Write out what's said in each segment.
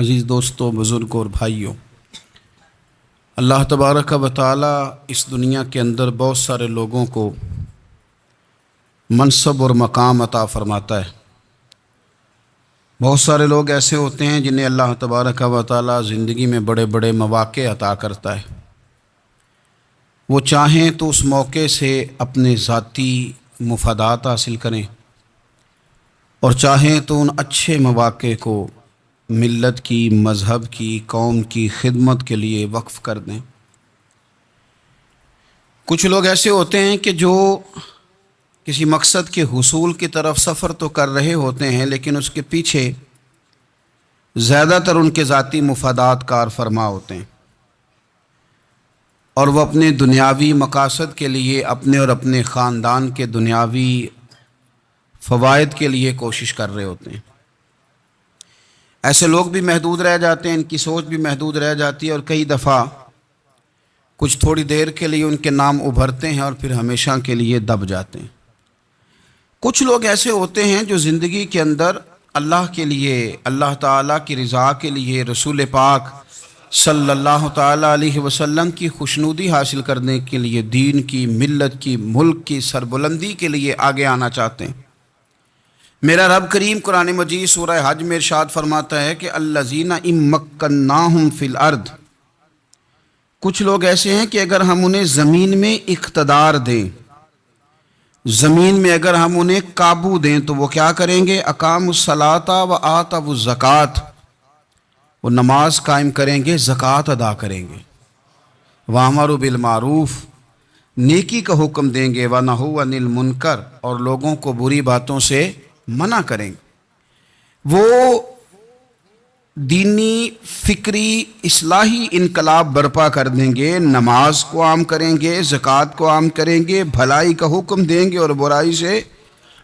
عزیز دوستوں، بزرگوں اور بھائیوں، اللہ تبارک و تعالی اس دنیا کے اندر بہت سارے لوگوں کو منصب اور مقام عطا فرماتا ہے۔ بہت سارے لوگ ایسے ہوتے ہیں جنہیں اللہ تبارک و تعالی زندگی میں بڑے بڑے مواقع عطا کرتا ہے۔ وہ چاہیں تو اس موقع سے اپنے ذاتی مفادات حاصل کریں اور چاہیں تو ان اچھے مواقع کو ملت کی، مذہب کی، قوم کی خدمت کے لیے وقف کر دیں۔ کچھ لوگ ایسے ہوتے ہیں کہ جو کسی مقصد کے حصول کی طرف سفر تو کر رہے ہوتے ہیں، لیکن اس کے پیچھے زیادہ تر ان کے ذاتی مفادات کار فرما ہوتے ہیں، اور وہ اپنے دنیاوی مقاصد کے لیے، اپنے اور اپنے خاندان کے دنیاوی فوائد کے لیے کوشش کر رہے ہوتے ہیں۔ ایسے لوگ بھی محدود رہ جاتے ہیں، ان کی سوچ بھی محدود رہ جاتی ہے، اور کئی دفعہ کچھ تھوڑی دیر کے لیے ان کے نام ابھرتے ہیں اور پھر ہمیشہ کے لیے دب جاتے ہیں۔ کچھ لوگ ایسے ہوتے ہیں جو زندگی کے اندر اللہ کے لیے، اللہ تعالیٰ کی رضا کے لیے، رسول پاک صلی اللہ تعالیٰ علیہ وسلم کی خوشنودی حاصل کرنے کے لیے، دین کی، ملت کی، ملک کی سربلندی کے لیے آگے آنا چاہتے ہیں۔ میرا رب کریم قرآن مجید سورہ حج میں ارشاد فرماتا ہے کہ الذین ان مکناہم فی الارض، کچھ لوگ ایسے ہیں کہ اگر ہم انہیں زمین میں اقتدار دیں، زمین میں اگر ہم انہیں قابو دیں تو وہ کیا کریں گے؟ اقاموا الصلاۃ و آتوا الزکوٰۃ، وہ نماز قائم کریں گے، زکوٰۃ ادا کریں گے، وامروا بالمعروف، نیکی کا حکم دیں گے، ونہوا عن المنکر، اور لوگوں کو بری باتوں سے منع کریں گے۔ وہ دینی، فکری، اصلاحی انقلاب برپا کر دیں گے، نماز کو عام کریں گے، زکوٰۃ کو عام کریں گے، بھلائی کا حکم دیں گے اور برائی سے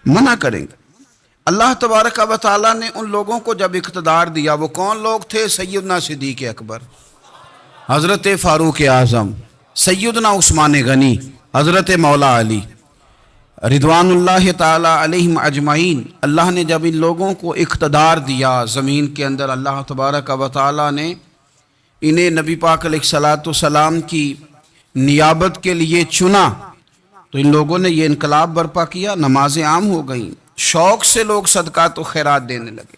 منع کریں گے۔ اللہ تبارک و تعالیٰ نے ان لوگوں کو جب اقتدار دیا، وہ کون لوگ تھے؟ سیدنا صدیق اکبر، حضرت فاروق اعظم، سیدنا عثمان غنی، حضرت مولا علی رضوان اللہ تعالی علیہم اجمعین۔ اللہ نے جب ان لوگوں کو اقتدار دیا زمین کے اندر، اللہ تبارک و تعالی نے انہیں نبی پاک علیہ الصلاۃ والسلام کی نیابت کے لیے چنا، تو ان لوگوں نے یہ انقلاب برپا کیا، نمازیں عام ہو گئیں، شوق سے لوگ صدقات و خیرات دینے لگے،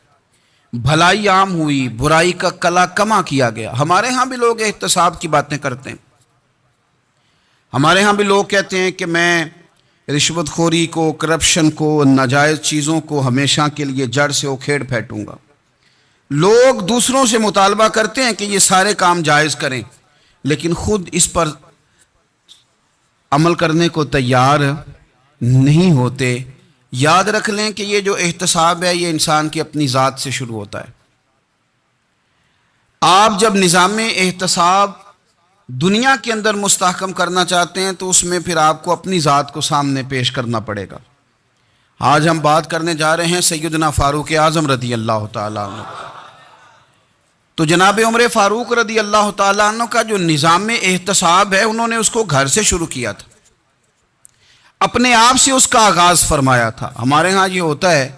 بھلائی عام ہوئی، برائی کا کلا کما کیا گیا۔ ہمارے ہاں بھی لوگ احتساب کی باتیں کرتے ہیں، ہمارے ہاں بھی لوگ کہتے ہیں کہ میں رشوت خوری کو، کرپشن کو، ناجائز چیزوں کو ہمیشہ کے لیے جڑ سے اکھیڑ پھینٹوں گا۔ لوگ دوسروں سے مطالبہ کرتے ہیں کہ یہ سارے کام جائز کریں، لیکن خود اس پر عمل کرنے کو تیار نہیں ہوتے۔ یاد رکھ لیں کہ یہ جو احتساب ہے، یہ انسان کی اپنی ذات سے شروع ہوتا ہے۔ آپ جب نظام احتساب دنیا کے اندر مستحکم کرنا چاہتے ہیں تو اس میں پھر آپ کو اپنی ذات کو سامنے پیش کرنا پڑے گا۔ آج ہم بات کرنے جا رہے ہیں سیدنا فاروق اعظم رضی اللہ تعالیٰ عنہ۔ تو جناب عمر فاروق رضی اللہ تعالیٰ عنہ کا جو نظام احتساب ہے، انہوں نے اس کو گھر سے شروع کیا تھا، اپنے آپ سے اس کا آغاز فرمایا تھا۔ ہمارے ہاں یہ ہوتا ہے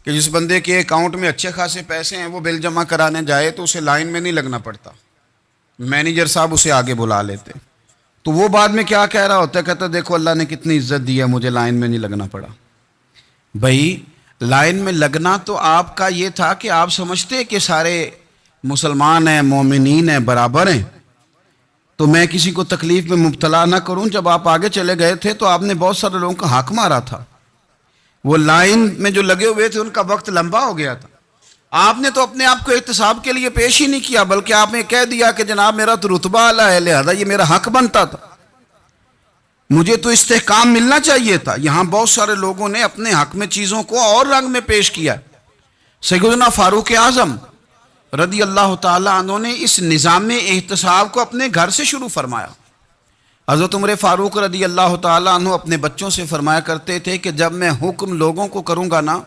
کہ جس بندے کے اکاؤنٹ میں اچھے خاصے پیسے ہیں، وہ بل جمع کرانے جائے تو اسے لائن میں نہیں لگنا پڑتا، مینیجر صاحب اسے آگے بلا لیتے، تو وہ بعد میں کیا کہہ رہا ہوتا ہے؟ کہتا دیکھو اللہ نے کتنی عزت دی ہے، مجھے لائن میں نہیں لگنا پڑا۔ بھائی لائن میں لگنا تو آپ کا یہ تھا کہ آپ سمجھتے کہ سارے مسلمان ہیں، مومنین ہیں، برابر ہیں، تو میں کسی کو تکلیف میں مبتلا نہ کروں۔ جب آپ آگے چلے گئے تھے تو آپ نے بہت سارے لوگوں کا حق مارا تھا، وہ لائن میں جو لگے ہوئے تھے ان کا وقت لمبا ہو گیا تھا۔ آپ نے تو اپنے آپ کو احتساب کے لیے پیش ہی نہیں کیا، بلکہ آپ نے کہہ دیا کہ جناب میرا تو رتبہ اعلیٰ ہے، لہذا یہ میرا حق بنتا تھا، مجھے تو استحکام ملنا چاہیے تھا۔ یہاں بہت سارے لوگوں نے اپنے حق میں چیزوں کو اور رنگ میں پیش کیا۔ سیدنا فاروق اعظم رضی اللہ تعالیٰ عنہ نے اس نظام احتساب کو اپنے گھر سے شروع فرمایا۔ حضرت عمر فاروق رضی اللہ تعالیٰ عنہ اپنے بچوں سے فرمایا کرتے تھے کہ جب میں حکم لوگوں کو کروں گا نا،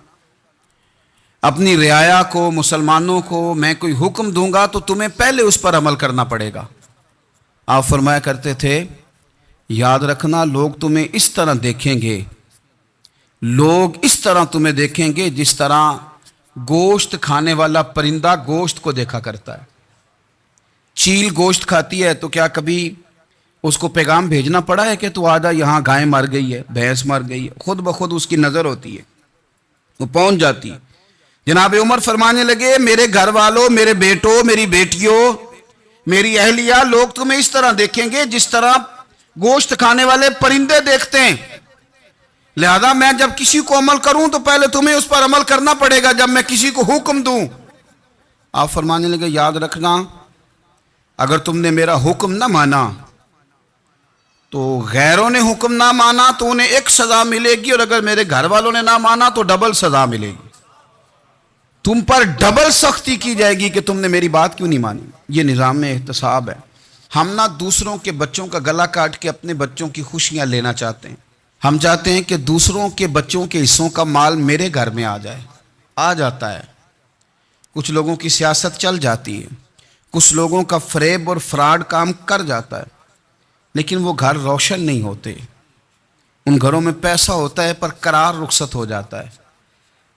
اپنی رعایا کو، مسلمانوں کو میں کوئی حکم دوں گا تو تمہیں پہلے اس پر عمل کرنا پڑے گا۔ آپ فرمایا کرتے تھے یاد رکھنا، لوگ تمہیں اس طرح دیکھیں گے، لوگ اس طرح تمہیں دیکھیں گے جس طرح گوشت کھانے والا پرندہ گوشت کو دیکھا کرتا ہے. چیل گوشت کھاتی ہے تو کیا کبھی اس کو پیغام بھیجنا پڑا ہے کہ تو آجا یہاں گائے مر گئی ہے, بھینس مر گئی ہے؟ خود بخود اس کی نظر ہوتی ہے, وہ پہنچ جاتی ہے. جناب عمر فرمانے لگے میرے گھر والوں, میرے بیٹوں, میری بیٹیوں, میری اہلیہ, لوگ تمہیں اس طرح دیکھیں گے جس طرح گوشت کھانے والے پرندے دیکھتے ہیں. لہذا میں جب کسی کو عمل کروں تو پہلے تمہیں اس پر عمل کرنا پڑے گا جب میں کسی کو حکم دوں. آپ فرمانے لگے یاد رکھنا اگر تم نے میرا حکم نہ مانا تو غیروں نے حکم نہ مانا تو انہیں ایک سزا ملے گی, اور اگر میرے گھر والوں نے نہ مانا تو ڈبل سزا ملے گی. تم پر ڈبل سختی کی جائے گی کہ تم نے میری بات کیوں نہیں مانی. یہ نظام احتساب ہے. ہم نہ دوسروں کے بچوں کا گلا کاٹ کے اپنے بچوں کی خوشیاں لینا چاہتے ہیں. ہم چاہتے ہیں کہ دوسروں کے بچوں کے حصوں کا مال میرے گھر میں آ جائے. آ جاتا ہے. کچھ لوگوں کی سیاست چل جاتی ہے, کچھ لوگوں کا فریب اور فراڈ کام کر جاتا ہے, لیکن وہ گھر روشن نہیں ہوتے. ان گھروں میں پیسہ ہوتا ہے پر قرار رخصت ہو جاتا ہے.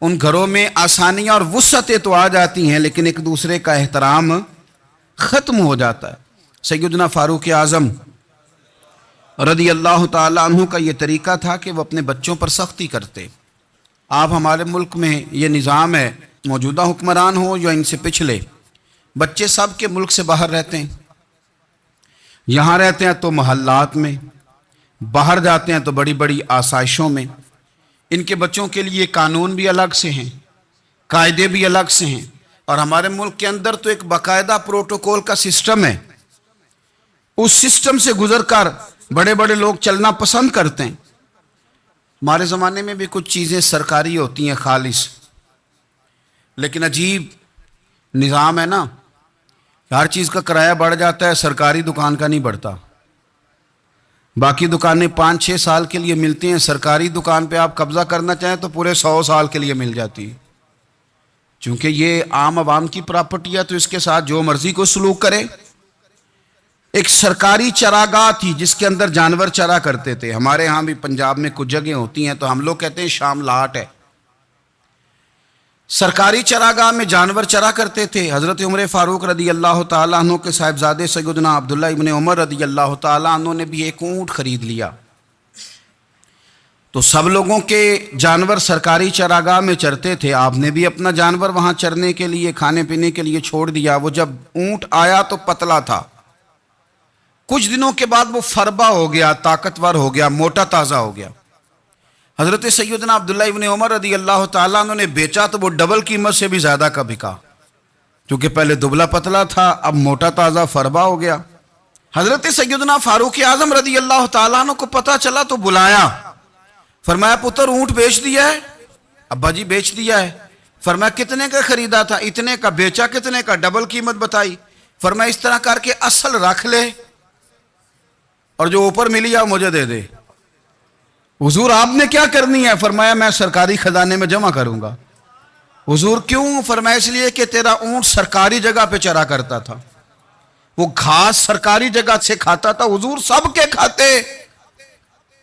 ان گھروں میں آسانیاں اور وسعتیں تو آ جاتی ہیں لیکن ایک دوسرے کا احترام ختم ہو جاتا ہے. سیدنا فاروق اعظم رضی اللہ تعالیٰ عنہ کا یہ طریقہ تھا کہ وہ اپنے بچوں پر سختی کرتے. آپ ہمارے ملک میں یہ نظام ہے, موجودہ حکمران ہو یا ان سے پچھلے, بچے سب کے ملک سے باہر رہتے ہیں. یہاں رہتے ہیں تو محلات میں, باہر جاتے ہیں تو بڑی بڑی آسائشوں میں. ان کے بچوں کے لیے قانون بھی الگ سے ہیں, قاعدے بھی الگ سے ہیں, اور ہمارے ملک کے اندر تو ایک باقاعدہ پروٹوکول کا سسٹم ہے. اس سسٹم سے گزر کر بڑے بڑے لوگ چلنا پسند کرتے ہیں. ہمارے زمانے میں بھی کچھ چیزیں سرکاری ہوتی ہیں خالص, لیکن عجیب نظام ہے نا, ہر چیز کا کرایہ بڑھ جاتا ہے, سرکاری دکان کا نہیں بڑھتا. باقی دکانیں 5-6 سال کے لیے ملتی ہیں, سرکاری دکان پہ آپ قبضہ کرنا چاہیں تو پورے 100 سال کے لیے مل جاتی ہے. چونکہ یہ عام عوام کی پراپرٹی ہے تو اس کے ساتھ جو مرضی کو سلوک کرے. ایک سرکاری چراگاہ تھی جس کے اندر جانور چرا کرتے تھے. ہمارے ہاں بھی پنجاب میں کچھ جگہیں ہوتی ہیں تو ہم لوگ کہتے ہیں شام لاٹ ہے. سرکاری چراگاہ میں جانور چرا کرتے تھے. حضرت عمر فاروق رضی اللہ تعالیٰ عنہ کے صاحبزادے سیدنا عبداللہ ابن عمر رضی اللہ تعالیٰ عنہ نے بھی ایک اونٹ خرید لیا. تو سب لوگوں کے جانور سرکاری چراگاہ میں چرتے تھے, آپ نے بھی اپنا جانور وہاں چرنے کے لیے, کھانے پینے کے لیے چھوڑ دیا. وہ جب اونٹ آیا تو پتلا تھا, کچھ دنوں کے بعد وہ فربا ہو گیا, طاقتور ہو گیا, موٹا تازہ ہو گیا. حضرت سیدنا عبداللہ ابن عمر رضی اللہ تعالیٰ عنہ نے بیچا تو وہ ڈبل قیمت سے بھی زیادہ کا بکا, کیونکہ پہلے دبلا پتلا تھا, اب موٹا تازہ فربا ہو گیا. حضرت سیدنا فاروق اعظم رضی اللہ تعالیٰ عنہ کو پتا چلا تو بلایا, فرمایا پتر اونٹ بیچ دیا ہے؟ ابا جی بیچ دیا ہے. فرمایا کتنے کا خریدا تھا؟ اتنے کا. بیچا کتنے کا؟ ڈبل قیمت بتائی. فرمایا اس طرح کر کے اصل رکھ لے اور جو اوپر ملی ہے مجھے دے دے. حضور آپ نے کیا کرنی ہے؟ فرمایا میں سرکاری خزانے میں جمع کروں گا. حضور کیوں؟ فرمایا اس لیے کہ تیرا اونٹ سرکاری جگہ پہ چرا کرتا تھا, وہ گھاس سرکاری جگہ سے کھاتا تھا. حضور سب کے کھاتے.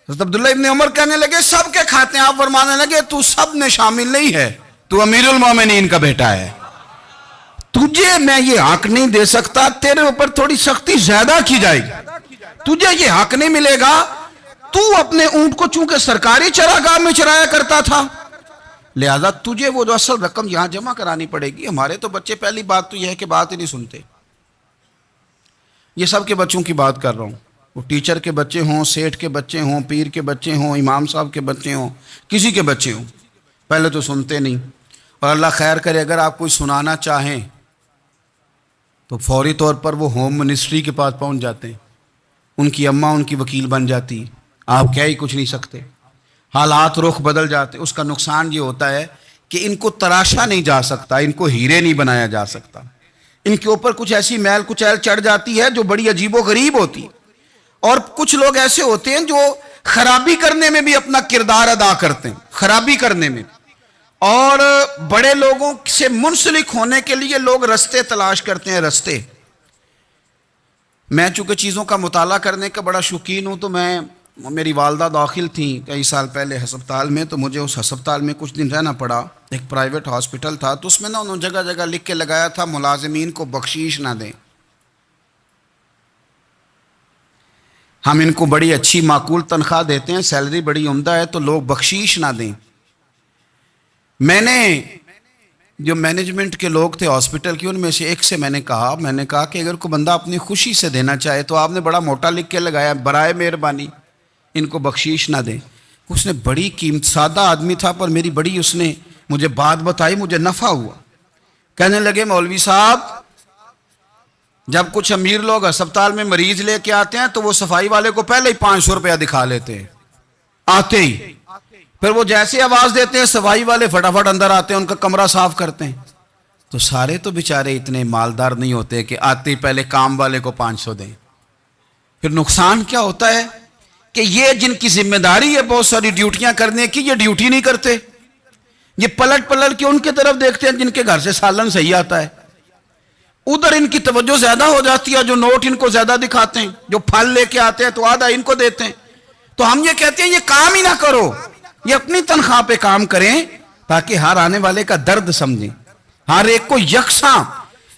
حضرت عبداللہ ابن عمر کہنے لگے سب کے کھاتے ہیں. آپ فرمانے لگے تو سب میں شامل نہیں ہے, تو امیر المومنین کا بیٹا ہے, تجھے میں یہ حق نہیں دے سکتا, تیرے اوپر تھوڑی سختی زیادہ کی جائے گی, تجھے یہ حق نہیں ملے گا. تو اپنے اونٹ کو چونکہ سرکاری چراگاہ میں چرایا کرتا تھا, لہذا تجھے وہ جو اصل رقم یہاں جمع کرانی پڑے گی. ہمارے تو بچے پہلی بات تو یہ ہے کہ بات ہی نہیں سنتے. یہ سب کے بچوں کی بات کر رہا ہوں, وہ ٹیچر کے بچے ہوں, سیٹھ کے بچے ہوں, پیر کے بچے ہوں, امام صاحب کے بچے ہوں, کسی کے بچے ہوں, پہلے تو سنتے نہیں. اور اللہ خیر کرے اگر آپ کوئی سنانا چاہیں تو فوری طور پر وہ ہوم منسٹری کے پاس پہنچ جاتے ہیں, ان کی اماں ان کی وکیل بن جاتی, آپ کہہ ہی کچھ نہیں سکتے, حالات رخ بدل جاتے. اس کا نقصان یہ ہوتا ہے کہ ان کو تراشا نہیں جا سکتا, ان کو ہیرے نہیں بنایا جا سکتا, ان کے اوپر کچھ ایسی میل کچیل چڑھ جاتی ہے جو بڑی عجیب و غریب ہوتی ہے. اور کچھ لوگ ایسے ہوتے ہیں جو خرابی کرنے میں بھی اپنا کردار ادا کرتے ہیں, خرابی کرنے میں, اور بڑے لوگوں سے منسلک ہونے کے لیے لوگ رستے تلاش کرتے ہیں. رستے, میں چونکہ چیزوں کا مطالعہ کرنے کا بڑا شوقین ہوں, تو میری والدہ داخل تھیں کئی سال پہلے ہسپتال میں, تو مجھے اس ہسپتال میں کچھ دن رہنا پڑا. ایک پرائیویٹ ہاسپٹل تھا، تو اس میں نا انہوں نے جگہ جگہ لکھ کے لگایا تھا ملازمین کو بخشیش نہ دیں، ہم ان کو بڑی اچھی معقول تنخواہ دیتے ہیں، سیلری بڑی عمدہ ہے، تو لوگ بخشیش نہ دیں۔ میں نے جو مینجمنٹ کے لوگ تھے ہاسپٹل کی، ان میں سے ایک سے میں نے کہا کہ اگر کوئی بندہ اپنی خوشی سے دینا چاہے تو آپ نے بڑا موٹا لکھ کے لگایا برائے مہربانی ان کو بخشیش نہ دیں۔ اس نے بڑی قیمت، سادہ آدمی تھا پر میری بڑی اس نے مجھے بات بتائی، مجھے نفع ہوا۔ کہنے لگے مولوی صاحب، جب کچھ امیر لوگ ہسپتال میں مریض لے کے آتے ہیں تو وہ صفائی والے کو پہلے ہی 500 روپیہ دکھا لیتے ہیں آتے ہی، پھر وہ جیسے آواز دیتے ہیں صفائی والے فٹافٹ اندر آتے ہیں، ان کا کمرہ صاف کرتے ہیں۔ تو سارے تو بیچارے اتنے مالدار نہیں ہوتے کہ آتے ہی پہلے کام والے کو 500 دیں۔ پھر نقصان کیا ہوتا ہے کہ یہ جن کی ذمہ داری ہے بہت ساری ڈیوٹیاں کرنے کی، یہ ڈیوٹی نہیں کرتے، یہ پلٹ پلٹ کے ان کی طرف دیکھتے ہیں جن کے گھر سے سالن صحیح آتا ہے، ادھر ان کی توجہ زیادہ ہو جاتی ہے، جو نوٹ ان کو زیادہ دکھاتے ہیں، جو پھل لے کے آتے ہیں تو آدھا ان کو دیتے ہیں۔ تو ہم یہ کہتے ہیں یہ کام ہی نہ کرو، یہ اپنی تنخواہ پہ کام کریں تاکہ ہر آنے والے کا درد سمجھیں، ہر ایک کو یکساں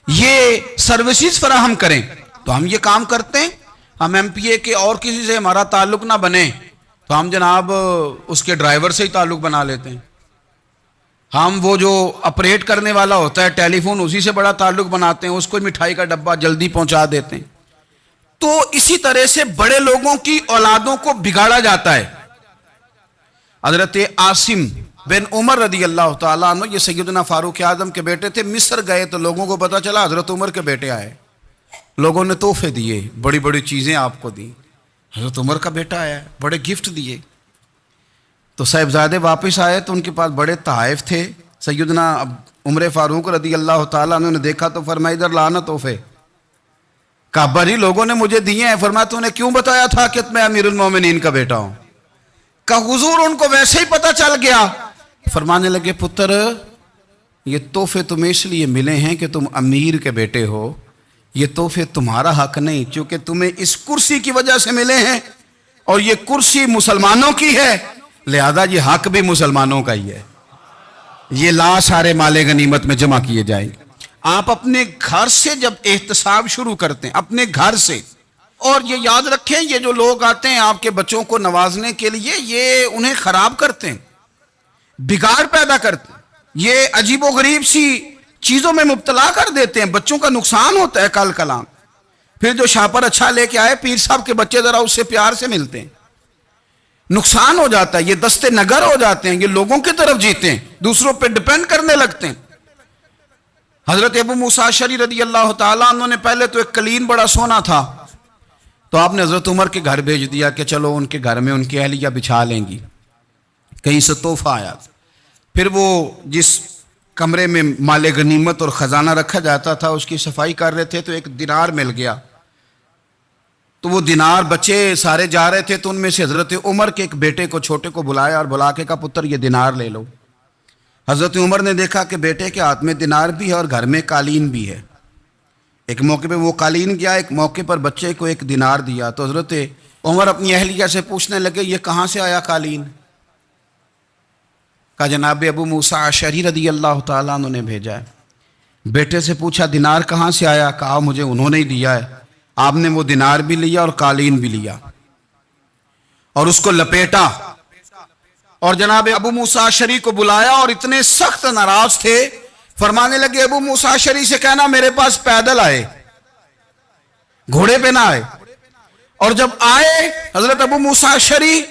یہ سروسز فراہم کریں۔ تو ہم یہ کام کرتے ہیں۔ ہم ایم پی اے کے اور کسی سے ہمارا تعلق نہ بنے تو ہم جناب اس کے ڈرائیور سے ہی تعلق بنا لیتے ہیں، ہم وہ جو آپریٹ کرنے والا ہوتا ہے ٹیلی فون اسی سے بڑا تعلق بناتے ہیں، اس کو مٹھائی کا ڈبہ جلدی پہنچا دیتے ہیں۔ تو اسی طرح سے بڑے لوگوں کی اولادوں کو بگاڑا جاتا ہے۔ حضرت عاصم بن عمر رضی اللہ تعالیٰ عنہ، یہ سیدنا فاروق اعظم کے بیٹے تھے، مصر گئے تو لوگوں کو پتا چلا حضرت عمر کے بیٹے آئے، لوگوں نے تحفے دیے، بڑی بڑی چیزیں آپ کو دی، حضرت عمر کا بیٹا آیا ہے، بڑے گفٹ دیے۔ تو صاحبزادے واپس آئے تو ان کے پاس بڑے تحائف تھے۔ سیدنا عمر فاروق رضی اللہ تعالیٰ عنہ نے دیکھا تو فرمایا ادھر لانا تحفے۔ کہا ابا جی لوگوں نے مجھے دیے ہیں۔ فرمایا تو نے کیوں بتایا تھا کہ میں امیر المومنین کا بیٹا ہوں؟ کہا حضور ان کو ویسے ہی پتا چل گیا۔ فرمانے لگے پتر یہ تحفے تمہیں اس لیے ملے ہیں کہ تم امیر کے بیٹے ہو، یہ تحفے تمہارا حق نہیں، چونکہ تمہیں اس کرسی کی وجہ سے ملے ہیں اور یہ کرسی مسلمانوں کی ہے، لہذا یہ حق بھی مسلمانوں کا ہی ہے، یہ لا سارے مال غنیمت میں جمع کیے جائیں گے۔ آپ اپنے گھر سے جب احتساب شروع کرتے ہیں، اپنے گھر سے، اور یہ یاد رکھیں یہ جو لوگ آتے ہیں آپ کے بچوں کو نوازنے کے لیے، یہ انہیں خراب کرتے ہیں، بگاڑ پیدا کرتے ہیں، یہ عجیب و غریب سی چیزوں میں مبتلا کر دیتے ہیں، بچوں کا نقصان ہوتا ہے کل کلام۔ پھر جو شاپر اچھا لے کے آئے پیر صاحب کے بچے ذرا اس سے پیار سے ملتے ہیں، نقصان ہو جاتا ہے، یہ دستے نگر ہو جاتے ہیں، یہ لوگوں کی طرف جیتے ہیں، دوسروں پہ ڈیپینڈ کرنے لگتے ہیں۔ حضرت ابو موسیٰ اشعری رضی اللہ تعالیٰ عنہ نے پہلے تو ایک قلین بڑا سونا تھا، تو آپ نے حضرت عمر کے گھر بھیج دیا کہ چلو ان کے گھر میں ان کی اہلیہ بچھا لیں گی، کہیں سے تحفہ آیا۔ پھر وہ جس کمرے میں مال غنیمت اور خزانہ رکھا جاتا تھا اس کی صفائی کر رہے تھے تو ایک دینار مل گیا، تو وہ دینار بچے سارے جا رہے تھے تو ان میں سے حضرت عمر کے ایک بیٹے کو چھوٹے کو بلایا اور بلا کے کہا پتر یہ دینار لے لو۔ حضرت عمر نے دیکھا کہ بیٹے کے ہاتھ میں دینار بھی ہے اور گھر میں قالین بھی ہے، ایک موقع پہ وہ قالین گیا، ایک موقع پر بچے کو ایک دینار دیا، تو حضرت عمر اپنی اہلیہ سے پوچھنے لگے یہ کہاں سے آیا قالین؟ کہا جناب ابو موسیٰ اشعری رضی اللہ تعالیٰ عنہ نے بھیجا ہے۔ بیٹے سے پوچھا دینار کہاں سے آیا؟ کہا مجھے انہوں نے ہی دیا ہے۔ آپ نے وہ دینار بھی لیا اور قالین بھی لیا اور اس کو لپیٹا اور جناب ابو موسیٰ اشعری کو بلایا اور اتنے سخت ناراض تھے، فرمانے لگے ابو موسیٰ اشعری سے کہنا میرے پاس پیدل آئے، گھوڑے پہ نہ آئے۔ اور جب آئے حضرت ابو موسیٰ اشعری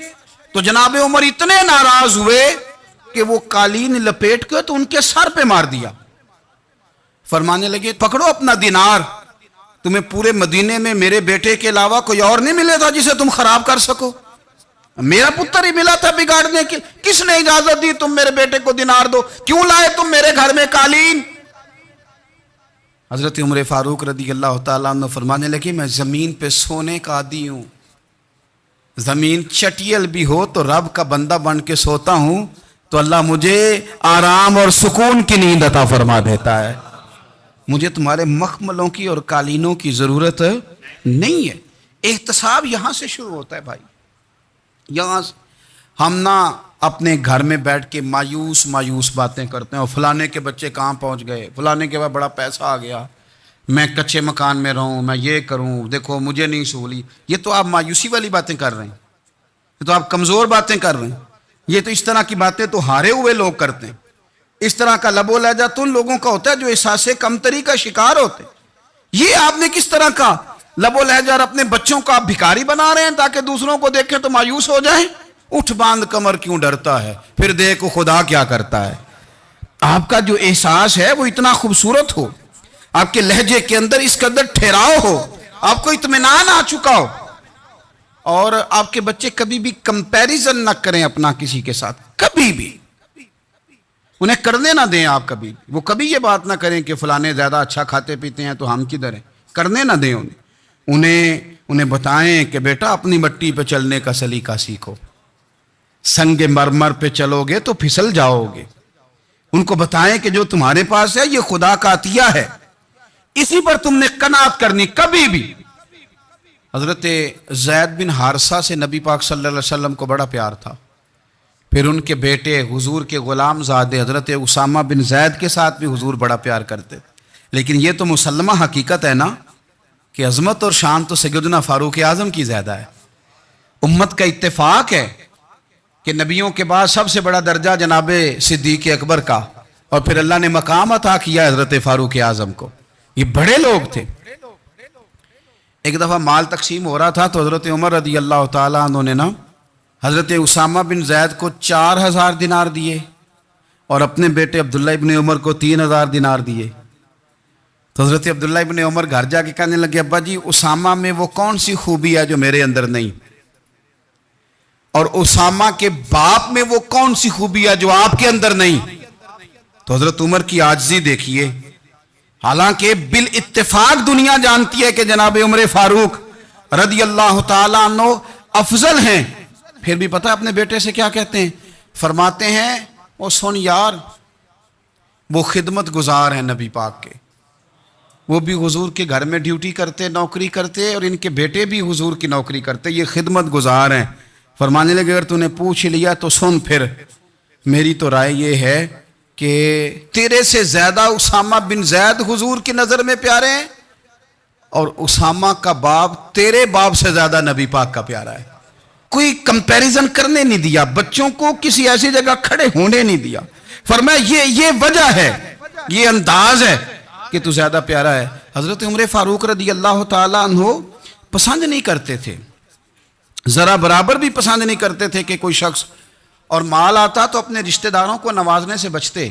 تو جناب عمر اتنے ناراض ہوئے کہ وہ قالین لپیٹ کے تو ان کے سر پہ مار دیا۔ فرمانے لگے پکڑو اپنا دینار، تمہیں پورے مدینے میں میرے بیٹے کے علاوہ کوئی اور نہیں ملے تھا جسے تم خراب کر سکو، میرا پتر ہی ملا تھا بگاڑنے کی، کس نے اجازت دی تم میرے بیٹے کو دینار دو؟ کیوں لائے تم میرے گھر میں قالین؟ حضرت عمر فاروق رضی اللہ تعالیٰ عنہ فرمانے لگے میں زمین پہ سونے کا عادی ہوں، زمین چٹیل بھی ہو تو رب کا بندہ بن کے سوتا ہوں تو اللہ مجھے آرام اور سکون کی نیند عطا فرما دیتا ہے، مجھے تمہارے مخملوں کی اور قالینوں کی ضرورت نہیں ہے۔ احتساب یہاں سے شروع ہوتا ہے بھائی، یہاں ہم نہ اپنے گھر میں بیٹھ کے مایوس مایوس باتیں کرتے ہیں، اور فلانے کے بچے کہاں پہنچ گئے، فلانے کے بعد بڑا پیسہ آ گیا، میں کچے مکان میں رہوں، میں یہ کروں، دیکھو مجھے نہیں سہولی۔ یہ تو آپ مایوسی والی باتیں کر رہے ہیں، یہ تو آپ کمزور باتیں کر رہے ہیں، یہ تو اس طرح کی باتیں تو ہارے ہوئے لوگ کرتے ہیں۔ اس طرح کا لب و لہجہ تو ان لوگوں کا ہوتا ہے جو احساس کمتری کا شکار ہوتے ہیں۔ یہ آپ نے کس طرح کا لب و لہجہ، اور اپنے بچوں کو آپ بھکاری بنا رہے ہیں تاکہ دوسروں کو دیکھیں تو مایوس ہو جائیں۔ اٹھ باندھ کمر کیوں ڈرتا ہے، پھر دیکھو خدا کیا کرتا ہے۔ آپ کا جو احساس ہے وہ اتنا خوبصورت ہو، آپ کے لہجے کے اندر اس قدر ٹھہراؤ ہو، آپ کو اطمینان آ چکا ہو، اور آپ کے بچے کبھی بھی کمپیریزن نہ کریں اپنا کسی کے ساتھ، کبھی بھی انہیں کرنے نہ دیں۔ آپ وہ کبھی یہ بات نہ کریں کہ فلانے زیادہ اچھا کھاتے پیتے ہیں تو ہم کدھر ہیں، کرنے نہ دیں انہیں بتائیں کہ بیٹا اپنی مٹی پہ چلنے کا سلیقہ سیکھو، سنگ مرمر پہ چلو گے تو پھسل جاؤ گے۔ ان کو بتائیں کہ جو تمہارے پاس ہے یہ خدا کا عطیہ ہے، اسی پر تم نے قناعت کرنی کبھی بھی۔ حضرت زید بن حارثہ سے نبی پاک صلی اللہ علیہ وسلم کو بڑا پیار تھا، پھر ان کے بیٹے حضور کے غلام زادے حضرت اسامہ بن زید کے ساتھ بھی حضور بڑا پیار کرتے، لیکن یہ تو مسلمہ حقیقت ہے نا کہ عظمت اور شان تو سیدنا فاروق اعظم کی زیادہ ہے۔ امت کا اتفاق ہے کہ نبیوں کے بعد سب سے بڑا درجہ جناب صدیق اکبر کا، اور پھر اللہ نے مقام عطا کیا حضرت فاروق اعظم کو۔ یہ بڑے لوگ تھے۔ ایک دفعہ مال تقسیم ہو رہا تھا تو حضرت عمر رضی اللہ تعالیٰ عنہ نے نا حضرت اسامہ بن زید کو 4000 دینار دیے، اور اپنے بیٹے عبداللہ ابن عمر کو 3000 دینار دیے۔ تو حضرت عبداللہ ابن عمر گھر جا کے کہنے لگے، ابا جی اسامہ میں وہ کون سی خوبی ہے جو میرے اندر نہیں، اور اسامہ کے باپ میں وہ کون سی خوبی ہے جو آپ کے اندر نہیں۔ تو حضرت عمر کی عاجزی دیکھیے، حالانکہ بالاتفاق دنیا جانتی ہے کہ جناب عمر فاروق رضی اللہ تعالیٰ عنہ افضل ہیں، پھر بھی پتہ اپنے بیٹے سے کیا کہتے ہیں، فرماتے ہیں او سن یار، وہ خدمت گزار ہیں نبی پاک کے، وہ بھی حضور کے گھر میں ڈیوٹی کرتے، نوکری کرتے، اور ان کے بیٹے بھی حضور کی نوکری کرتے، یہ خدمت گزار ہیں۔ فرمانے لگے اگر تو نے پوچھ لیا تو سن، پھر میری تو رائے یہ ہے کہ تیرے سے زیادہ اسامہ بن زید حضور کی نظر میں پیارے ہیں، اور اسامہ کا باپ تیرے باپ سے زیادہ نبی پاک کا پیارا ہے۔ کوئی کمپیریزن کرنے نہیں دیا، بچوں کو کسی ایسی جگہ کھڑے ہونے نہیں دیا، فرمایا یہ وجہ ہے، یہ انداز ہے کہ تو زیادہ پیارا ہے۔ حضرت عمر فاروق رضی اللہ تعالیٰ عنہ پسند نہیں کرتے تھے، ذرا برابر بھی پسند نہیں کرتے تھے کہ کوئی شخص، اور مال آتا تو اپنے رشتہ داروں کو نوازنے سے بچتے۔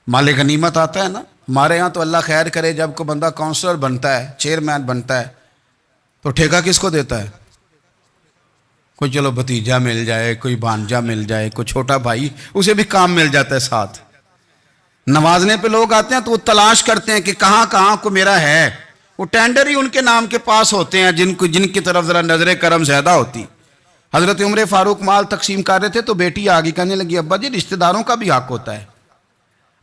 مال غنیمت آتا ہے نا، ہمارے ہاں تو اللہ خیر کرے جب کوئی بندہ کونسلر بنتا ہے، چیئرمین بنتا ہے، تو ٹھیکہ کس کو دیتا ہے؟ کوئی چلو بھتیجا مل جائے، کوئی بھانجا مل جائے، کوئی چھوٹا بھائی، اسے بھی کام مل جاتا ہے ساتھ۔ نوازنے پہ لوگ آتے ہیں تو وہ تلاش کرتے ہیں کہ کہاں کہاں کو میرا ہے، وہ ٹینڈر ہی ان کے نام کے پاس ہوتے ہیں جن کی طرف ذرا نظر کرم زیادہ ہوتی۔ حضرت عمر فاروق مال تقسیم کر رہے تھے تو بیٹی آگے کہنے لگی، ابا جی رشتہ داروں کا بھی حق ہوتا ہے،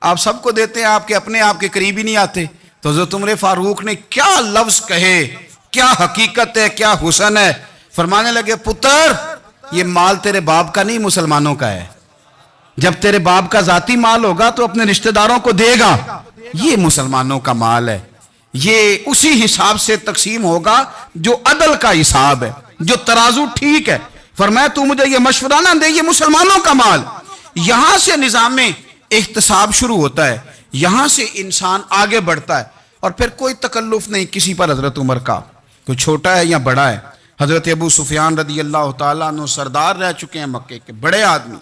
آپ سب کو دیتے ہیں، آپ کے اپنے آپ کے قریب ہی نہیں آتے۔ تو حضرت عمر فاروق نے کیا لفظ کہے، کیا حقیقت ہے، کیا حسن ہے، فرمانے لگے پتر یہ مال تیرے باپ کا نہیں مسلمانوں کا ہے، جب تیرے باپ کا ذاتی مال ہوگا تو اپنے رشتہ داروں کو دے گا، یہ مسلمانوں کا مال ہے، یہ اسی حساب سے تقسیم ہوگا جو عدل کا حساب ہے، جو ترازو ٹھیک ہے۔ فرمایا تو مجھے یہ مشورہ نہ دے، یہ مسلمانوں کا مال۔ یہاں سے نظام احتساب شروع ہوتا ہے، یہاں سے انسان آگے بڑھتا ہے، اور پھر کوئی تکلف نہیں کسی پر حضرت عمر کا، کوئی چھوٹا ہے یا بڑا ہے۔ حضرت ابو سفیان رضی اللہ تعالیٰ عنہ سردار رہ چکے ہیں مکے کے، بڑے آدمی،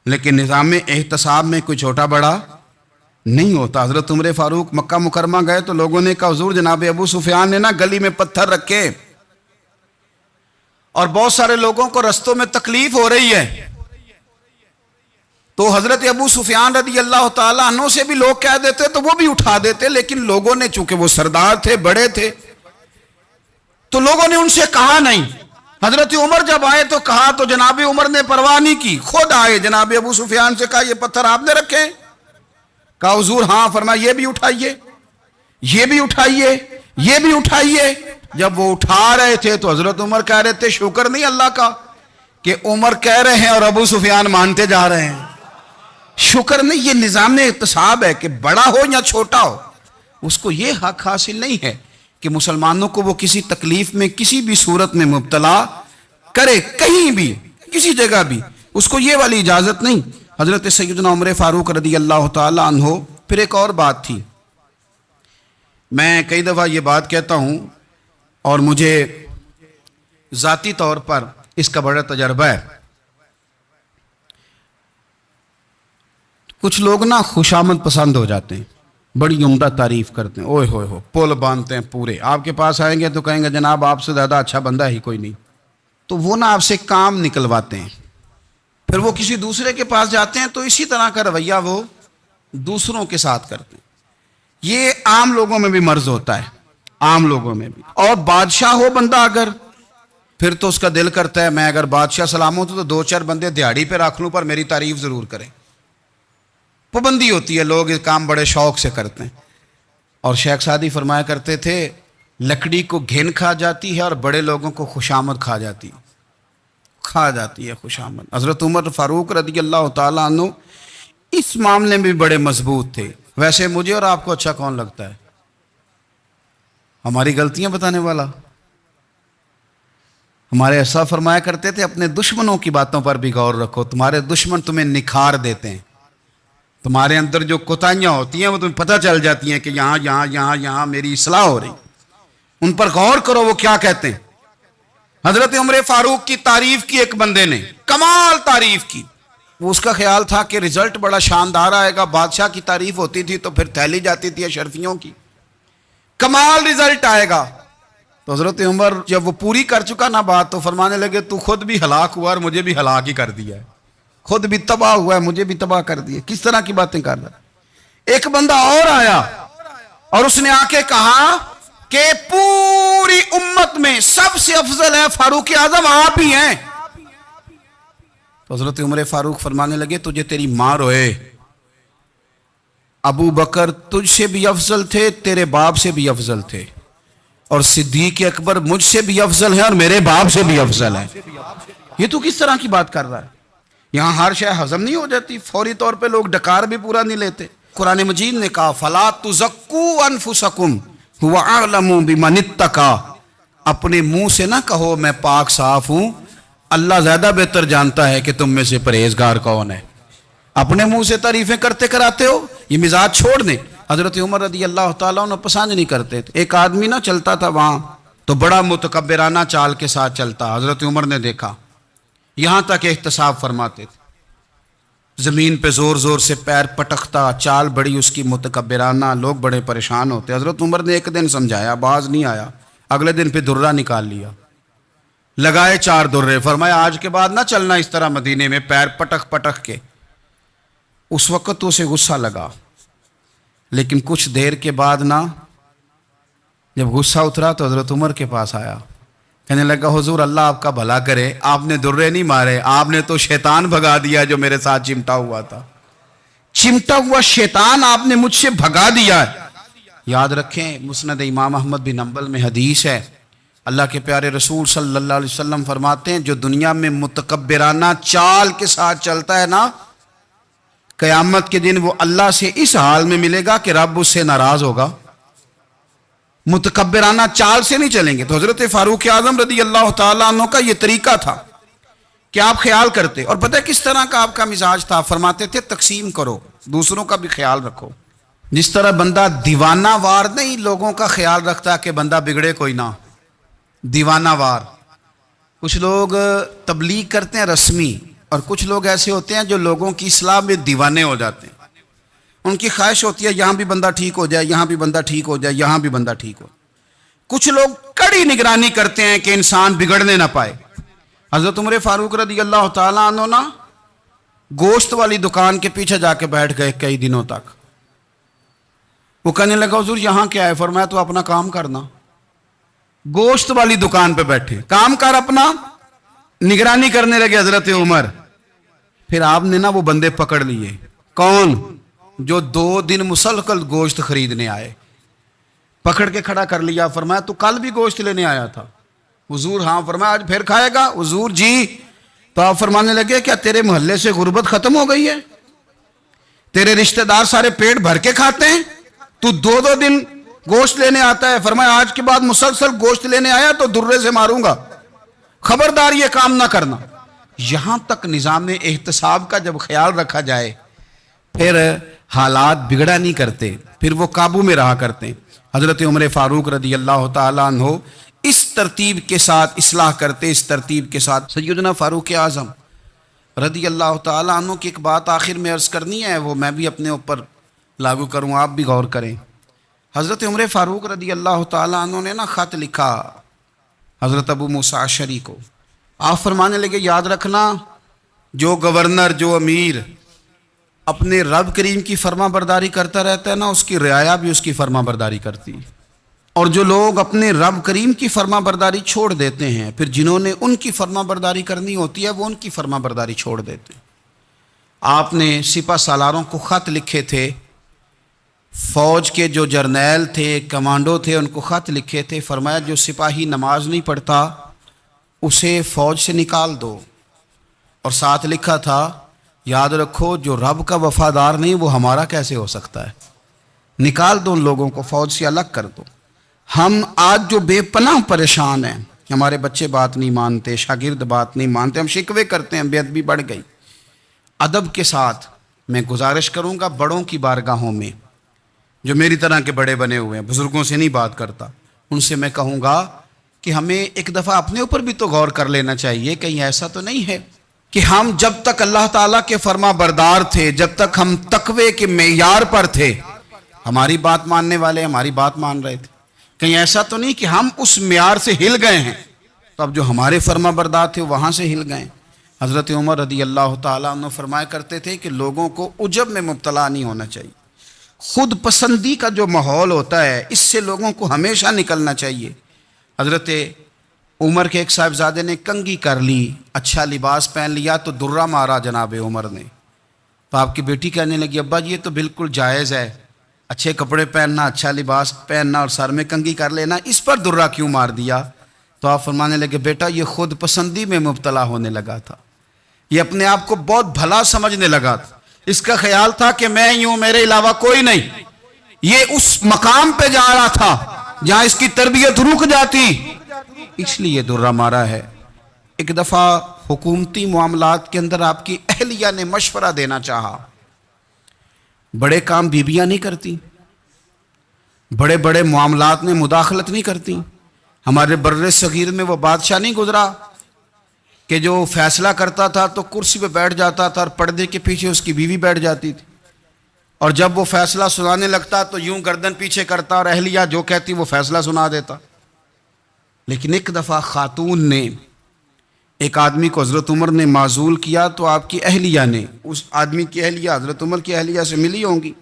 لیکن نظام احتساب میں کوئی چھوٹا بڑا نہیں ہوتا۔ حضرت عمر فاروق مکہ مکرمہ گئے تو لوگوں نے کہا حضور جناب ابو سفیان نے نا گلی میں پتھر رکھے، اور بہت سارے لوگوں کو رستوں میں تکلیف ہو رہی ہے۔ تو حضرت ابو سفیان رضی اللہ تعالیٰ عنہ سے بھی لوگ کہہ دیتے تو وہ بھی اٹھا دیتے، لیکن لوگوں نے چونکہ وہ سردار تھے، بڑے تھے، تو لوگوں نے ان سے کہا نہیں۔ حضرت عمر جب آئے تو کہا تو جناب عمر نے پرواہ نہیں کی، خود آئے جناب ابو سفیان سے کہا یہ پتھر آپ نے رکھے؟ کہا حضور ہاں۔ فرمایا یہ بھی اٹھائیے، یہ بھی اٹھائیے، یہ بھی اٹھائیے۔ جب وہ اٹھا رہے تھے تو حضرت عمر کہہ رہے تھے شکر نہیں اللہ کا کہ عمر کہہ رہے ہیں اور ابو سفیان مانتے جا رہے ہیں. شکر نہیں. یہ نظام احتساب ہے کہ بڑا ہو یا چھوٹا ہو اس کو یہ حق حاصل نہیں ہے کہ مسلمانوں کو وہ کسی تکلیف میں کسی بھی صورت میں مبتلا کرے, کہیں بھی کسی جگہ بھی, اس کو یہ والی اجازت نہیں. حضرت سیدنا عمر فاروق رضی اللہ تعالی عنہ. پھر ایک اور بات تھی, میں کئی دفعہ یہ بات کہتا ہوں اور مجھے ذاتی طور پر اس کا بڑا تجربہ ہے. کچھ لوگ نا خوشامد پسند ہو جاتے ہیں, بڑی عمدہ تعریف کرتے ہیں, اوئے ہوئے ہو پول باندھتے ہیں پورے. آپ کے پاس آئیں گے تو کہیں گے جناب آپ سے زیادہ اچھا بندہ ہی کوئی نہیں. تو وہ نا آپ سے کام نکلواتے ہیں, پھر وہ کسی دوسرے کے پاس جاتے ہیں تو اسی طرح کا رویہ وہ دوسروں کے ساتھ کرتے ہیں. یہ عام لوگوں میں بھی مرض ہوتا ہے, عام لوگوں میں بھی. اور بادشاہ ہو بندہ اگر, پھر تو اس کا دل کرتا ہے میں اگر بادشاہ سلامت ہوں تو 2-4 بندے دیہڑی پہ رکھ لوں پر میری تعریف ضرور کریں. پابندی ہوتی ہے, لوگ یہ کام بڑے شوق سے کرتے ہیں. اور شیخ سعدی فرمایا کرتے تھے لکڑی کو گھن کھا جاتی ہے اور بڑے لوگوں کو خوشامد کھا جاتی ہے خوشامد. حضرت عمر فاروق رضی اللہ تعالیٰ عنہ اس معاملے میں بھی بڑے مضبوط تھے. ویسے مجھے اور آپ کو اچھا کون لگتا ہے؟ ہماری غلطیاں بتانے والا. ہمارے ایسا فرمایا کرتے تھے اپنے دشمنوں کی باتوں پر بھی غور رکھو, تمہارے دشمن تمہیں نکھار دیتے ہیں. تمہارے اندر جو کوتاہیاں ہوتی ہیں وہ تمہیں پتہ چل جاتی ہیں کہ یہاں میری اصلاح ہو رہی. ان پر غور کرو وہ کیا کہتے ہیں. حضرت عمر فاروق کی تعریف کی ایک بندے نے, کمال تعریف کی. وہ اس کا خیال تھا کہ رزلٹ بڑا شاندار آئے گا. بادشاہ کی تعریف ہوتی تھی تو پھر تھیلی جاتی تھی اشرفیوں کی, کمال رزلٹ آئے گا. تو حضرت عمر جب وہ پوری کر چکا نا بات تو فرمانے لگے تو خود بھی ہلاک ہوا اور مجھے بھی ہلاک ہی کر دیا ہے. خود بھی تباہ ہوا ہے مجھے بھی تباہ کر دیا. کس طرح کی باتیں کر رہا ہے. ایک بندہ اور آیا اور اس نے آ کے کہا کہ پوری امت میں سب سے افضل ہے فاروق اعظم آپ ہی ہیں. تو حضرت عمر فاروق فرمانے لگے تجھے تیری ماں روئے, ابو بکر تجھ سے بھی افضل تھے, تیرے باپ سے بھی افضل تھے, اور صدیق اکبر مجھ سے بھی افضل ہے اور میرے باپ سے بھی افضل ہے. یہ تو کس طرح کی بات کر رہا ہے. یہاں ہر شے ہضم نہیں ہو جاتی, فوری طور پہ لوگ ڈکار بھی پورا نہیں لیتے. قرآن مجید نے کہا فَلَا تُزَكُّوا أَنفُسَكُمْ هُوَ أَعْلَمُ بِمَنِ اتَّقَى. اپنے منہ سے نہ کہو میں پاک صاف ہوں, اللہ زیادہ بہتر جانتا ہے کہ تم میں سے پرہیزگار کون ہے. اپنے منہ سے تعریفیں کرتے کراتے ہو, یہ مزاج چھوڑ دیں. حضرت عمر رضی اللہ تعالیٰ عنہ پسند نہیں کرتے تھے. ایک آدمی نہ چلتا تھا وہاں تو بڑا متکبرانہ چال کے ساتھ چلتا. حضرت عمر نے دیکھا, یہاں تک احتساب فرماتے تھے, زمین پہ زور زور سے پیر پٹکتا, چال بڑی اس کی متکبرانہ, لوگ بڑے پریشان ہوتے. حضرت عمر نے ایک دن سمجھایا, باز نہیں آیا. اگلے دن پہ درہ نکال لیا, لگائے 4 درے, فرمایا آج کے بعد نہ چلنا اس طرح مدینے میں پیر پٹک پٹک کے. اس وقت تو اسے غصہ لگا, لیکن کچھ دیر کے بعد نا جب غصہ اترا تو حضرت عمر کے پاس آیا, کہنے لگا حضور اللہ آپ کا بھلا کرے, آپ نے درے نہیں مارے, آپ نے تو شیطان بھگا دیا جو میرے ساتھ چمٹا ہوا تھا. چمٹا ہوا شیطان آپ نے مجھ سے بھگا دیا ہے. یاد رکھیں مسند امام احمد بن حنبل میں حدیث ہے, اللہ کے پیارے رسول صلی اللہ علیہ وسلم فرماتے ہیں جو دنیا میں متکبرانہ چال کے ساتھ چلتا ہے نا, قیامت کے دن وہ اللہ سے اس حال میں ملے گا کہ رب اس سے ناراض ہوگا. متکبرانہ چال سے نہیں چلیں گے. تو حضرت فاروق اعظم رضی اللہ تعالیٰ عنہ کا یہ طریقہ تھا کہ آپ خیال کرتے. اور پتہ کس طرح کا آپ کا مزاج تھا؟ فرماتے تھے تقسیم کرو, دوسروں کا بھی خیال رکھو. جس طرح بندہ دیوانہ وار نہیں لوگوں کا خیال رکھتا کہ بندہ بگڑے کوئی نہ, دیوانہ وار. کچھ لوگ تبلیغ کرتے ہیں رسمی, اور کچھ لوگ ایسے ہوتے ہیں جو لوگوں کی اصلاح میں دیوانے ہو جاتے ہیں. ان کی خواہش ہوتی ہے یہاں بھی بندہ ٹھیک ہو جائے, یہاں بھی بندہ ٹھیک ہو جائے, یہاں بھی بندہ ٹھیک ہو. کچھ لوگ کڑی نگرانی کرتے ہیں کہ انسان بگڑنے نہ پائے. حضرت عمر فاروق رضی اللہ تعالیٰ عنہ نا گوشت والی دکان کے پیچھے جا کے بیٹھ گئے کئی دنوں تک. وہ کہنے لگا حضور یہاں کیا ہے؟ فرمایا تو اپنا کام کرنا. گوشت والی دکان پہ بیٹھے, کام کر اپنا. نگرانی کرنے لگے حضرت عمر. پھر آپ نے نا وہ بندے پکڑ لیے. کون؟ جو 2 دن مسلسل گوشت خریدنے آئے. پکڑ کے کھڑا کر لیا. فرمایا تو کل بھی گوشت لینے آیا تھا؟ حضور ہاں. فرمایا آج پھر کھائے گا؟ حضور جی. تو آپ فرمانے لگے کیا تیرے محلے سے غربت ختم ہو گئی ہے؟ تیرے رشتہ دار سارے پیٹ بھر کے کھاتے ہیں، تو دو دو دن گوشت لینے آتا ہے؟ فرمایا آج کے بعد مسلسل گوشت لینے آیا تو درے سے ماروں گا، خبردار یہ کام نہ کرنا. یہاں تک نظام احتساب کا جب خیال رکھا جائے پھر حالات بگڑا نہیں کرتے، پھر وہ قابو میں رہا کرتے. حضرت عمر فاروق رضی اللہ تعالیٰ عنہ اس ترتیب کے ساتھ اصلاح کرتے، اس ترتیب کے ساتھ. سیدنا فاروق اعظم رضی اللہ تعالیٰ عنہ کی ایک بات آخر میں عرض کرنی ہے، وہ میں بھی اپنے اوپر لاگو کروں، آپ بھی غور کریں. حضرت عمر فاروق رضی اللہ تعالیٰ عنہ نے خط لکھا حضرت ابو موسیٰ اشعری کو. آپ فرمانے لگے یاد رکھنا، جو گورنر، جو امیر اپنے رب کریم کی فرما برداری کرتا رہتا ہے نا، اس کی رعایا بھی اس کی فرما برداری کرتی. اور جو لوگ اپنے رب کریم کی فرما برداری چھوڑ دیتے ہیں، پھر جنہوں نے ان کی فرما برداری کرنی ہوتی ہے وہ ان کی فرما برداری چھوڑ دیتے ہیں. آپ نے سپہ سالاروں کو خط لکھے تھے، فوج کے جو جرنیل تھے، کمانڈو تھے، ان کو خط لکھے تھے. فرمایا جو سپاہی نماز نہیں پڑھتا اسے فوج سے نکال دو. اور ساتھ لکھا تھا یاد رکھو جو رب کا وفادار نہیں وہ ہمارا کیسے ہو سکتا ہے، نکال دو ان لوگوں کو، فوج سے الگ کر دو. ہم آج جو بے پناہ پریشان ہیں، ہمارے بچے بات نہیں مانتے، شاگرد بات نہیں مانتے، ہم شکوے کرتے ہیں، بے ادبی بڑھ گئی. ادب کے ساتھ میں گزارش کروں گا بڑوں کی بارگاہوں میں، جو میری طرح کے بڑے بنے ہوئے ہیں، بزرگوں سے نہیں بات کرتا، ان سے میں کہوں گا کہ ہمیں ایک دفعہ اپنے اوپر بھی تو غور کر لینا چاہیے. کہیں ایسا تو نہیں ہے کہ ہم جب تک اللہ تعالیٰ کے فرما بردار تھے، جب تک ہم تقوی کے معیار پر تھے، ہماری بات ماننے والے ہماری بات مان رہے تھے. کہیں ایسا تو نہیں کہ ہم اس معیار سے ہل گئے ہیں تو اب جو ہمارے فرما بردار تھے وہاں سے ہل گئے. حضرت عمر رضی اللہ تعالیٰ عنہ فرمایا کرتے تھے کہ لوگوں کو عجب میں مبتلا نہیں ہونا چاہیے. خود پسندی کا جو ماحول ہوتا ہے اس سے لوگوں کو ہمیشہ نکلنا چاہیے. حضرت عمر کے ایک صاحبزادے نے کنگھی کر لی، اچھا لباس پہن لیا تو درہ مارا جناب عمر نے. تو آپ کی بیٹی کہنے لگی ابا یہ تو بالکل جائز ہے، اچھے کپڑے پہننا، اچھا لباس پہننا اور سر میں کنگھی کر لینا، اس پر درہ کیوں مار دیا؟ تو آپ فرمانے لگے بیٹا یہ خود پسندی میں مبتلا ہونے لگا تھا، یہ اپنے آپ کو بہت بھلا سمجھنے لگا تھا، اس کا خیال تھا کہ میں ہی ہوں، میرے علاوہ کوئی نہیں. یہ اس مقام پہ جا رہا تھا جہاں اس کی تربیت رک جاتی، اس لیے درہ مارا ہے. ایک دفعہ حکومتی معاملات کے اندر آپ کی اہلیہ نے مشورہ دینا چاہا. بڑے کام بیویاں نہیں کرتی، بڑے بڑے معاملات میں مداخلت نہیں کرتی. ہمارے بر صغیر میں وہ بادشاہ نہیں گزرا کہ جو فیصلہ کرتا تھا تو کرسی پہ بیٹھ جاتا تھا اور پردے کے پیچھے اس کی بیوی بیٹھ جاتی تھی، اور جب وہ فیصلہ سنانے لگتا تو یوں گردن پیچھے کرتا اور اہلیہ جو کہتی وہ فیصلہ سنا دیتا. لیکن ایک دفعہ خاتون نے ایک آدمی کو حضرت عمر نے معزول کیا تو آپ کی اہلیہ نے، اس آدمی کی اہلیہ حضرت عمر کی اہلیہ سے ملی ہوں گی،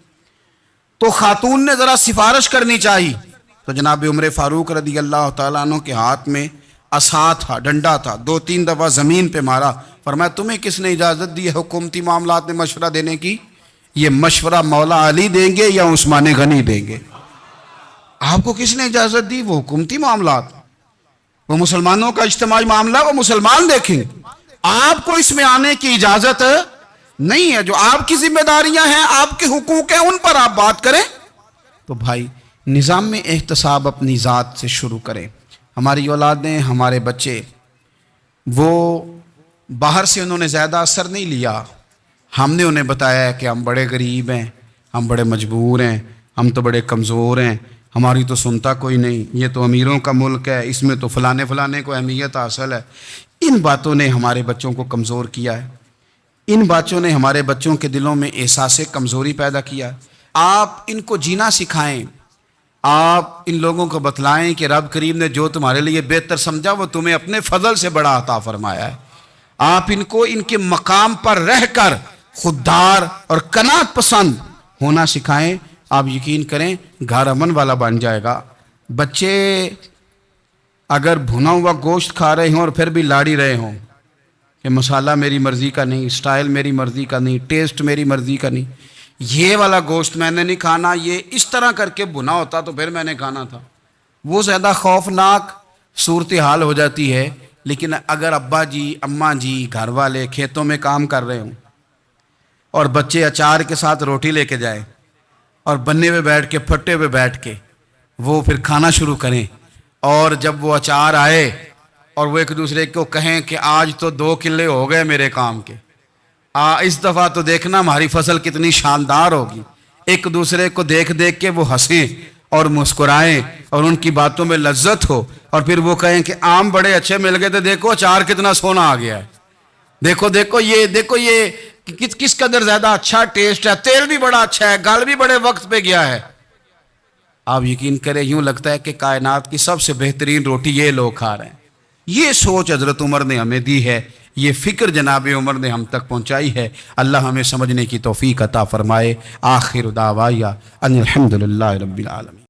تو خاتون نے ذرا سفارش کرنی چاہی. تو جناب عمر فاروق رضی اللہ تعالیٰ عنہ کے ہاتھ میں عصا تھا، ڈنڈا تھا، 2-3 دفعہ زمین پہ مارا. فرمایا تمہیں کس نے اجازت دی ہے حکومتی معاملات میں مشورہ دینے کی؟ یہ مشورہ مولا علی دیں گے یا عثمان غنی دیں گے؟ آپ کو کس نے اجازت دی؟ وہ حکومتی معاملات، وہ مسلمانوں کا اجتماعی معاملہ، وہ مسلمان دیکھیں. آپ کو اس میں آنے کی اجازت نہیں ہے. جو آپ کی ذمہ داریاں ہیں، آپ کے حقوق ہیں، ان پر آپ بات کریں. تو بھائی نظام میں احتساب اپنی ذات سے شروع کریں. ہماری اولادیں، ہمارے بچے، وہ باہر سے انہوں نے زیادہ اثر نہیں لیا. ہم نے انہیں بتایا کہ ہم بڑے غریب ہیں، ہم بڑے مجبور ہیں، ہم تو بڑے کمزور ہیں، ہماری تو سنتا کوئی نہیں، یہ تو امیروں کا ملک ہے، اس میں تو فلانے کو اہمیت حاصل ہے. ان باتوں نے ہمارے بچوں کو کمزور کیا ہے. ان باتوں نے ہمارے بچوں کے دلوں میں احساس کمزوری پیدا کیا. آپ ان کو جینا سکھائیں. آپ ان لوگوں کو بتلائیں کہ رب کریم نے جو تمہارے لیے بہتر سمجھا وہ تمہیں اپنے فضل سے بڑا عطا فرمایا ہے. آپ ان کو ان کے مقام پر رہ کر خوددار اور قناعت پسند ہونا سکھائیں. آپ یقین کریں گھر امن والا بن جائے گا. بچے اگر بھنا ہوا گوشت کھا رہے ہوں اور پھر بھی لاڑی رہے ہوں کہ مسالہ میری مرضی کا نہیں، سٹائل میری مرضی کا نہیں، ٹیسٹ میری مرضی کا نہیں، یہ والا گوشت میں نے نہیں کھانا، یہ اس طرح کر کے بنا ہوتا تو پھر میں نے کھانا تھا۔ وہ زیادہ خوفناک صورتحال ہو جاتی ہے۔ لیکن اگر ابا جی اماں جی گھر والے کھیتوں میں کام کر رہے ہوں اور بچے اچار کے ساتھ روٹی لے کے جائیں اور بننے پہ بیٹھ کے پھٹے پہ بیٹھ کے وہ پھر کھانا شروع کریں، اور جب وہ اچار آئے اور وہ ایک دوسرے کو کہیں کہ آج تو 2 کلے ہو گئے میرے کام کے، اس دفعہ تو دیکھنا ہماری فصل کتنی شاندار ہوگی، ایک دوسرے کو دیکھ دیکھ کے وہ ہنسیں اور مسکرائیں اور ان کی باتوں میں لذت ہو، اور پھر وہ کہیں کہ آم بڑے اچھے مل گئے تھے، دیکھو اچار کتنا سونا آ گیا ہے، دیکھو یہ کس قدر زیادہ اچھا ٹیسٹ ہے، تیل بھی بڑا اچھا ہے، گل بھی بڑے وقت پہ گیا ہے۔ آپ یقین کریں یوں لگتا ہے کہ کائنات کی سب سے بہترین روٹی یہ لوگ کھا رہے ہیں۔ یہ سوچ حضرت عمر نے ہمیں دی ہے، یہ فکر جناب عمر نے ہم تک پہنچائی ہے۔ اللہ ہمیں سمجھنے کی توفیق عطا فرمائے۔ آخر دعوایا ان الحمدللہ رب العالمین۔